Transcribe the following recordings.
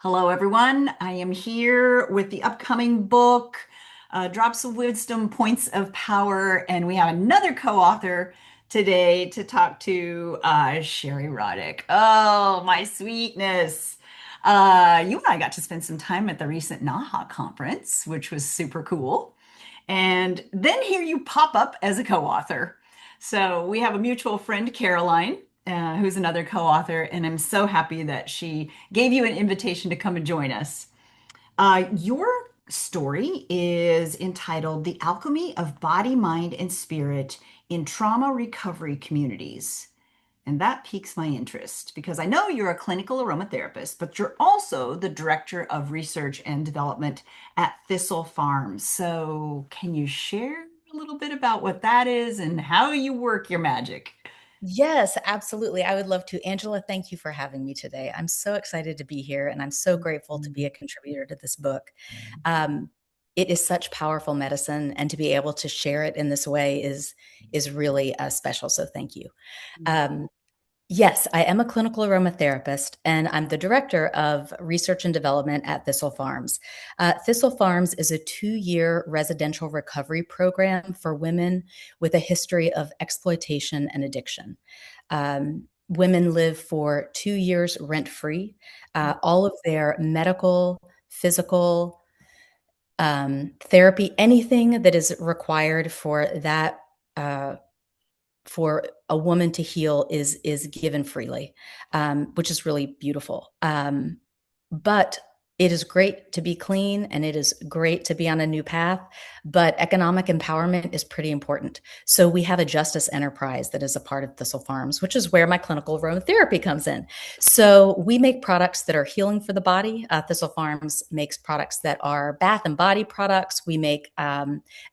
Hello, everyone. I am here with the upcoming book, Drops of Wisdom, Points of Power, and we have another co-author today to talk to, Sherri Roddick. Oh, my sweetness. You and I got to spend some time at the recent NAHA conference, which was super cool. And then here you pop up as a co-author. So we have a mutual friend, Caroline, who's another co-author, and I'm so happy that she gave you an invitation to come and join us. Your story is entitled The Alchemy of Body, Mind, and Spirit in Trauma Recovery Communities. And that piques my interest because I know you're a clinical aromatherapist, but you're also the director of research and development at Thistle Farms. So, can you share a little bit about what that is and how you work your magic? Yes, absolutely. I would love to. Angela, thank you for having me today. I'm so excited to be here, and I'm so grateful to be a contributor to this book. Um, it is such powerful medicine, and to be able to share it in this way is really special. So thank you. Um, Yes, I am a clinical aromatherapist, and I'm the director of research and development at Thistle Farms. Thistle Farms is a 2-year residential recovery program for women with a history of exploitation and addiction. Women live for 2 years rent free. All of their medical, physical, therapy, anything that is required for that. For a woman to heal is given freely, which is really beautiful. But it is great to be clean and it is great to be on a new path, but economic empowerment is pretty important. So we have a justice enterprise that is a part of Thistle Farms, which is where my clinical aromatherapy comes in. So we make products that are healing for the body. Thistle Farms makes products that are bath and body products. We make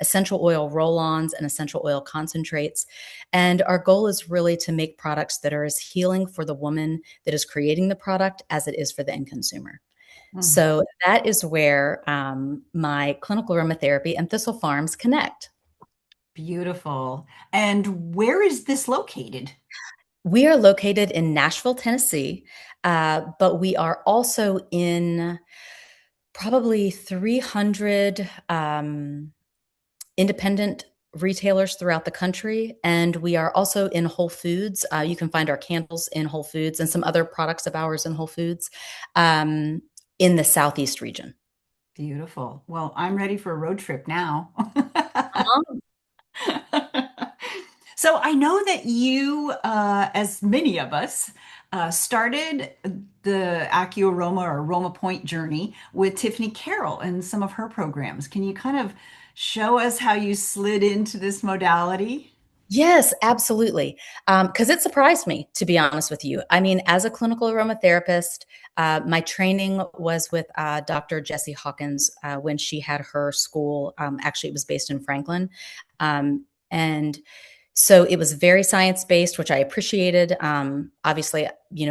essential oil roll-ons and essential oil concentrates. And our goal is really to make products that are as healing for the woman that is creating the product as it is for the end consumer. Mm, So that is where my clinical aromatherapy and Thistle Farms connect. beautiful. And where is this located? We are located in Nashville, Tennessee, but we are also in probably 300 independent retailers throughout the country. And we are also in Whole Foods. You can find our candles in Whole Foods and some other products of ours in Whole Foods um, in the Southeast region. Beautiful. Well, I'm ready for a road trip now. Uh-huh. So I know that you, as many of us, started the AcuAroma or Aroma Point journey with Tiffany Carroll and some of her programs. Can you kind of show us how you slid into this modality? Yes, absolutely. Because it surprised me, to be honest with you. I mean, as a clinical aromatherapist, my training was with Dr. Jessie Hawkins when she had her school. Actually, it was based in Franklin. And so it was very science based, which I appreciated. Obviously,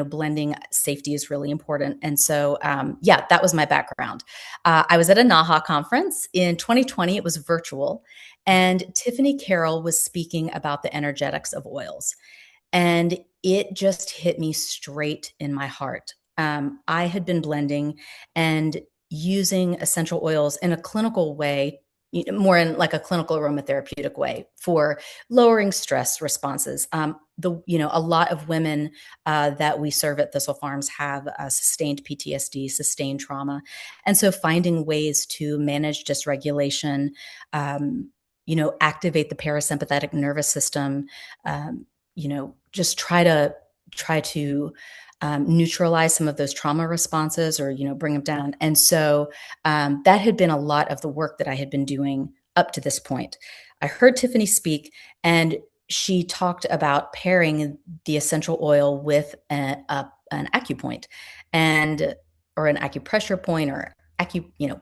blending safety is really important. And so, yeah, that was my background. I was at a NAHA conference in 2020. It was virtual. And Tiffany Carroll was speaking about the energetics of oils. And it just hit me straight in my heart. I had been blending and using essential oils in a clinical way, more in like a clinical aromatherapeutic way for lowering stress responses. A lot of women that we serve at Thistle Farms have sustained PTSD, sustained trauma, and so finding ways to manage dysregulation, activate the parasympathetic nervous system, just try to neutralize some of those trauma responses or bring them down. And so that had been a lot of the work that I had been doing up to this point. I heard Tiffany speak, and she talked about pairing the essential oil with an AcuPoint and or an acupressure point or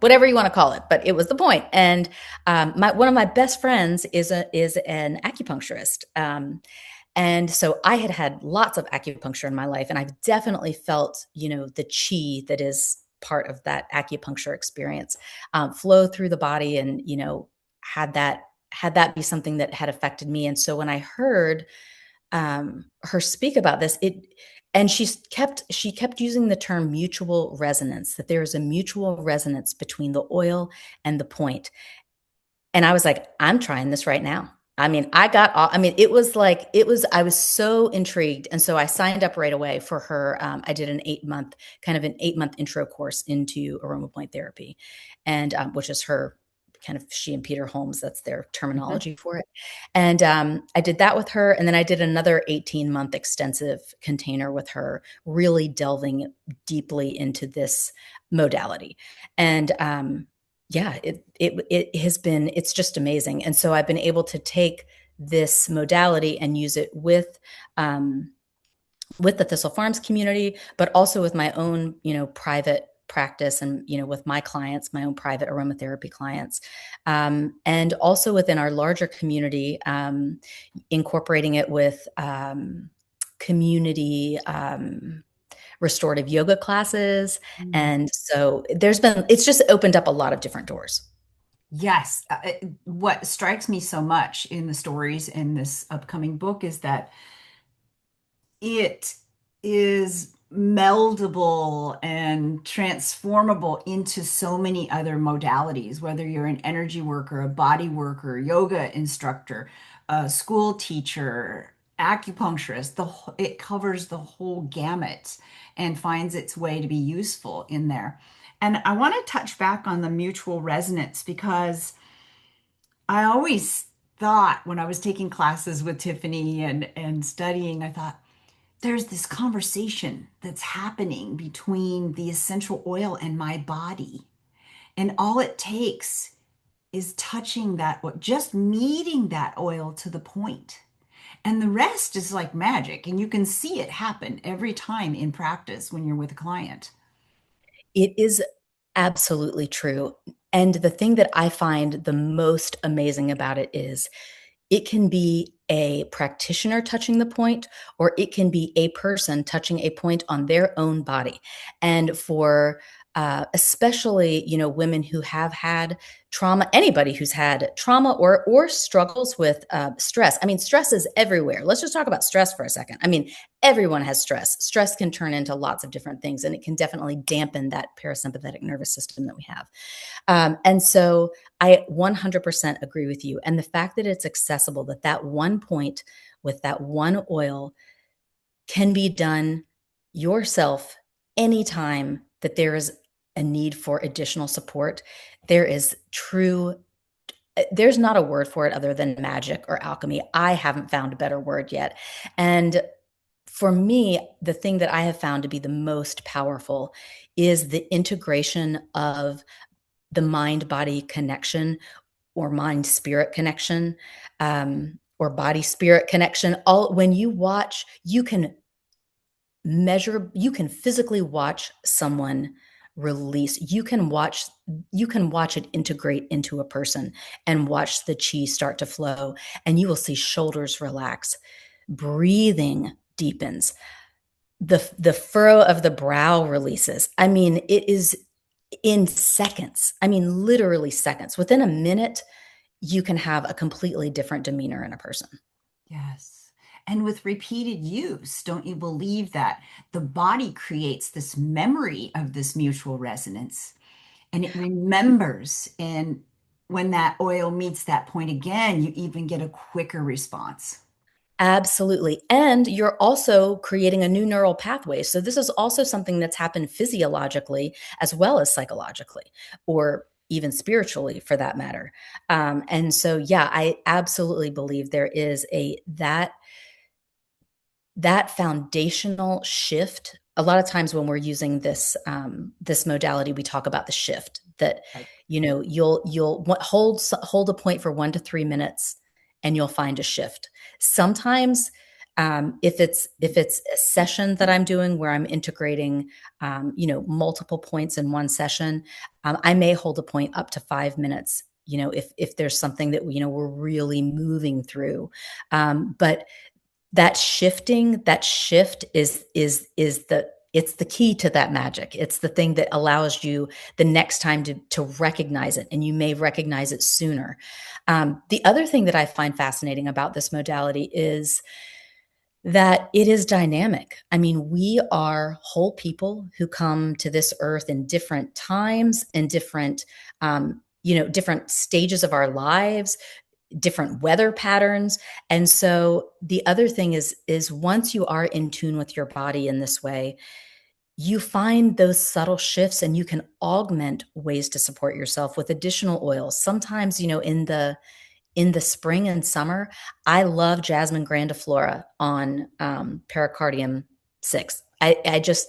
whatever you want to call it, but it was the point. And one of my best friends is an acupuncturist. And so I had had lots of acupuncture in my life, and I've definitely felt, the chi that is part of that acupuncture experience flow through the body, and had that be something that had affected me. And so when I heard her speak about this, And she kept using the term mutual resonance, that there is a mutual resonance between the oil and the point. And I was like, I'm trying this right now. I mean, I was so intrigued. And so I signed up right away for her. I did an 8-month intro course into aroma point therapy, and which is her kind of, she and Peter Holmes, that's their Mhm. terminology for it. And I did that with her. And then I did another 18-month extensive container with her, really delving deeply into this modality. And yeah, it has been, it's just amazing. And so I've been able to take this modality and use it um, with the Thistle Farms community, but also with my own, private practice, and, with my clients, my own private aromatherapy clients, and also within our larger community, incorporating it with community restorative yoga classes. Mm. And so it's just opened up a lot of different doors. Yes. What strikes me so much in the stories in this upcoming book is that it is meldable and transformable into so many other modalities, whether you're an energy worker, a body worker, yoga instructor, a school teacher, acupuncturist. It covers the whole gamut and finds its way to be useful in there. And I want to touch back on the mutual resonance because I always thought when I was taking classes with Tiffany and studying, I thought, there's this conversation that's happening between the essential oil and my body. And all it takes is touching just meeting that oil to the point. And the rest is like magic. And you can see it happen every time in practice when you're with a client. It is absolutely true. And the thing that I find the most amazing about it is it can be a practitioner touching the point, or it can be a person touching a point on their own body. And for especially, women who have had trauma, anybody who's had trauma or struggles with stress. I mean, stress is everywhere. Let's just talk about stress for a second. I mean, everyone has stress. Stress can turn into lots of different things, and it can definitely dampen that parasympathetic nervous system that we have. And so I 100% agree with you. And the fact that it's accessible, that one point with that one oil can be done yourself anytime that there is a need for additional support. There is true, there's not a word for it other than magic or alchemy. I haven't found a better word yet. And for me, the thing that I have found to be the most powerful is the integration of the mind body connection, or mind spirit connection, or body spirit connection. All when you watch, you can physically watch someone release. You can watch it integrate into a person and watch the chi start to flow, and you will see shoulders relax, breathing deepens, the furrow of the brow releases. I mean, it is in seconds. I mean, literally seconds. Within a minute, you can have a completely different demeanor in a person. Yes. And with repeated use, don't you believe that the body creates this memory of this mutual resonance and it remembers? And when that oil meets that point again, you even get a quicker response. Absolutely. And you're also creating a new neural pathway. So this is also something that's happened physiologically as well as psychologically, or even spiritually for that matter. And so, yeah, I absolutely believe there is that foundational shift. A lot of times when we're using this modality, we talk about the shift that, Right. you'll hold a point for 1 to 3 minutes, and you'll find a shift. Sometimes, if it's a session that I'm doing where I'm integrating, multiple points in one session, I may hold a point up to 5 minutes. If there's something that we're really moving through, but that shift is the key to that magic. It's the thing that allows you the next time to recognize it, and you may recognize it sooner. The other thing that I find fascinating about this modality is that it is dynamic. I mean, we are whole people who come to this earth in different times and different, different stages of our lives, different weather patterns. And so the other thing is once you are in tune with your body in this way, you find those subtle shifts and you can augment ways to support yourself with additional oils. Sometimes, in the spring and summer, I love jasmine grandiflora on pericardium 6. I just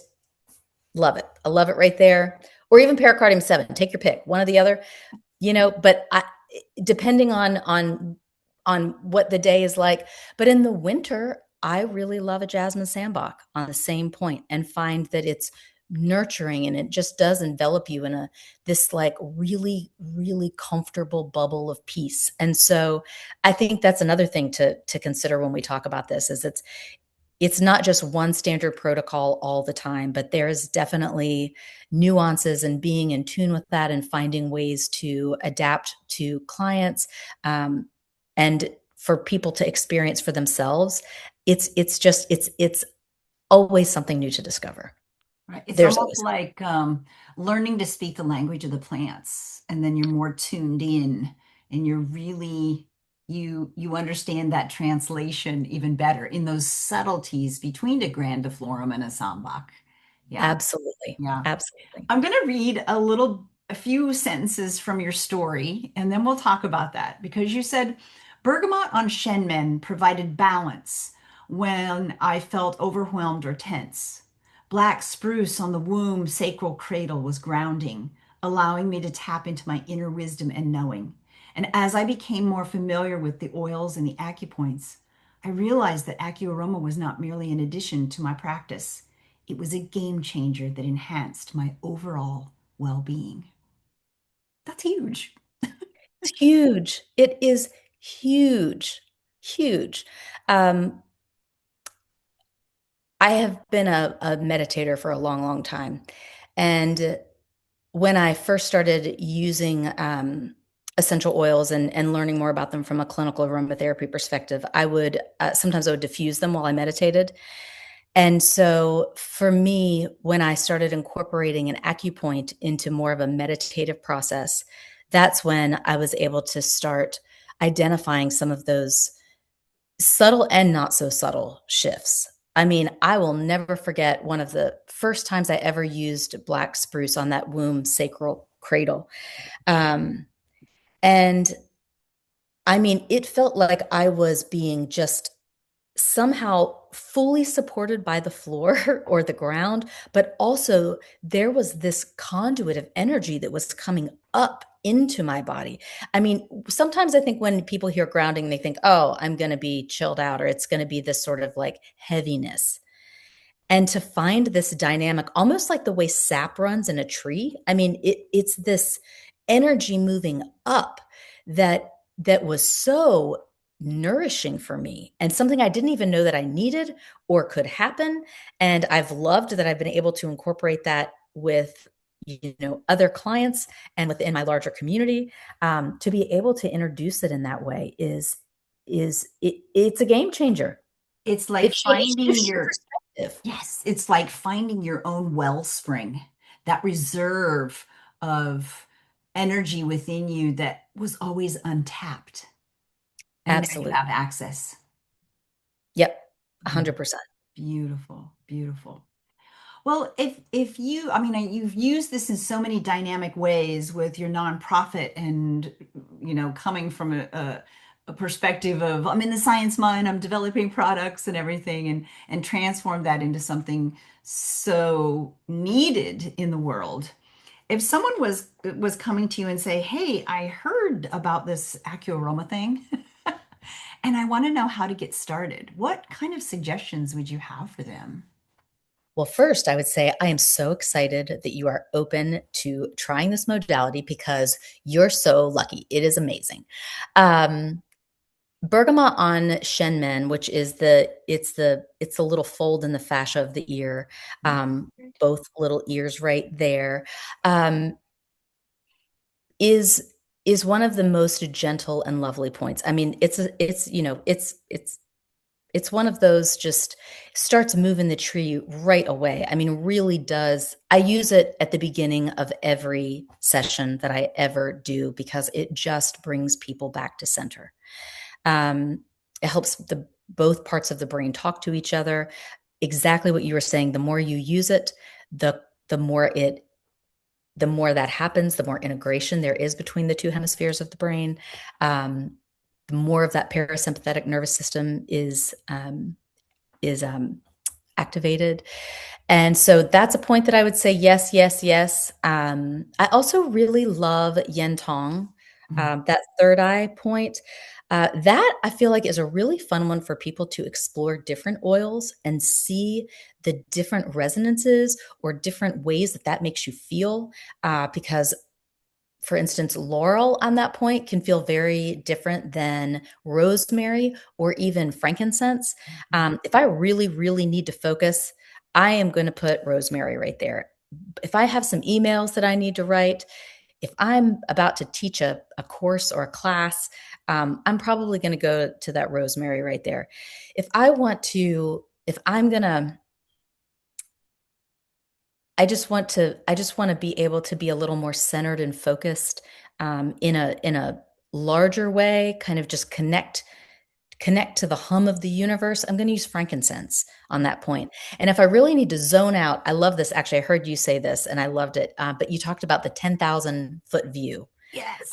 love it. I love it right there. Or even pericardium 7. Take your pick, one or the other. But depending on what the day is like. But in the winter, I really love a jasmine sandbach on the same point and find that it's nurturing and it just does envelop you in a this like really really comfortable bubble of peace. And so I think that's another thing to consider when we talk about this is it's not just one standard protocol all the time, but there's definitely nuances and being in tune with that and finding ways to adapt to clients, and for people to experience for themselves. It's always something new to discover. Right. It's There's almost always like learning to speak the language of the plants, and then you're more tuned in, and you're really you understand that translation even better in those subtleties between a grandiflorum and a sambac. Yeah, absolutely, yeah. absolutely. I'm going to read a few sentences from your story, and then we'll talk about that because you said bergamot on shenmen provided balance when I felt overwhelmed or tense. Black spruce on the womb sacral cradle was grounding, allowing me to tap into my inner wisdom and knowing. And as I became more familiar with the oils and the acupoints, I realized that AcuAroma was not merely an addition to my practice. It was a game changer that enhanced my overall well being. That's huge. It's huge. It is huge, huge. um, I have been a meditator for a long, long time. And when I first started using essential oils and learning more about them from a clinical aromatherapy perspective, I would sometimes I would diffuse them while I meditated. And so for me, when I started incorporating an AcuPoint into more of a meditative process, that's when I was able to start identifying some of those subtle and not so subtle shifts. I mean, I will never forget one of the first times I ever used black spruce on that womb sacral cradle. Um, and I mean, it felt like I was being just somehow fully supported by the floor or the ground, but also there was this conduit of energy that was coming up into my body. I mean, sometimes I think when people hear grounding, they think, oh, I'm going to be chilled out or it's going to be this sort of like heaviness. And to find this dynamic, almost like the way sap runs in a tree. I mean, it's this energy moving up that was so nourishing for me and something I didn't even know that I needed or could happen. And I've loved that I've been able to incorporate that with other clients and within my larger community. To be able to introduce it in that way it's a game changer. It's like It finding shifts your your, perspective. yes, it's like finding your own wellspring, that reserve of energy within you that was always untapped. And now you Absolutely. have access. Yep. Beautiful, 100%. beautiful, beautiful. Well, if you, I mean, you've used this in so many dynamic ways with your nonprofit, and coming from a perspective of I'm in the science mind, I'm developing products and everything, and transform that into something so needed in the world. If someone was coming to you and say, "Hey, I heard about this AcuAroma thing, and I want to know how to get started," what kind of suggestions would you have for them? Well, first, I would say I am so excited that you are open to trying this modality because you're so lucky. It is amazing. Um, Bergamot on Shenmen, which is it's the little fold in the fascia of the ear, both little ears right there, um, is is one of the most gentle and lovely points. I mean, it's It's one of those just starts moving the tree right away. I mean, really does. I use it at the beginning of every session that I ever do because it just brings people back to center. Um, it helps the both parts of the brain talk to each other. Exactly what you were saying. The more you use it, the more it the more that happens, the more integration there is between the two hemispheres of the brain. Um, the more of that parasympathetic nervous system is activated. And so that's a point that I would say yes, yes, yes. I also really love yen tong, Mm. that third eye point. That I feel like is a really fun one for people to explore different oils and see the different resonances or different ways that that makes you feel. Because for instance, laurel on that point can feel very different than rosemary or even frankincense. If I really, really need to focus, I am going to put rosemary right there. If I have some emails that I need to write, if I'm about to teach a course or a class, I'm probably going to go to that rosemary right there. If I'm going to I just want to be able to be a little more centered and focused in a larger way, kind of just connect to the hum of the universe. I'm going to use frankincense on that point. And if I really need to zone out, I love this. Actually, I heard you say this and I loved it. But you talked about the 10,000-foot view. Yes.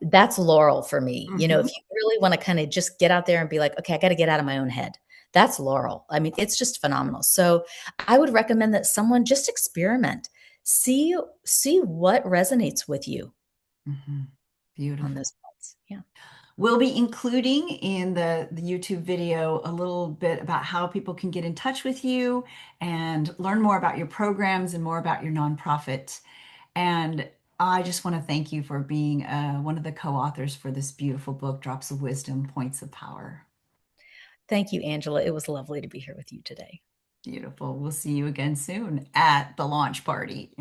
That's laurel for me. You know, if Hmm. you really want to kind of just get out there and be like, okay, I got to get out of my own head. That's laurel. I mean, it's just phenomenal. So I would recommend that someone just experiment, see see what resonates with you Hmm. on Beautiful. those points. Yeah. We'll be including in the YouTube video a little bit about how people can get in touch with you and learn more about your programs and more about your nonprofit. And I just want to thank you for being one of the co-authors for this beautiful book, Drops of Wisdom, Points of Power. Thank you, Angela. It was lovely to be here with you today. Beautiful. We'll see you again soon at the launch party.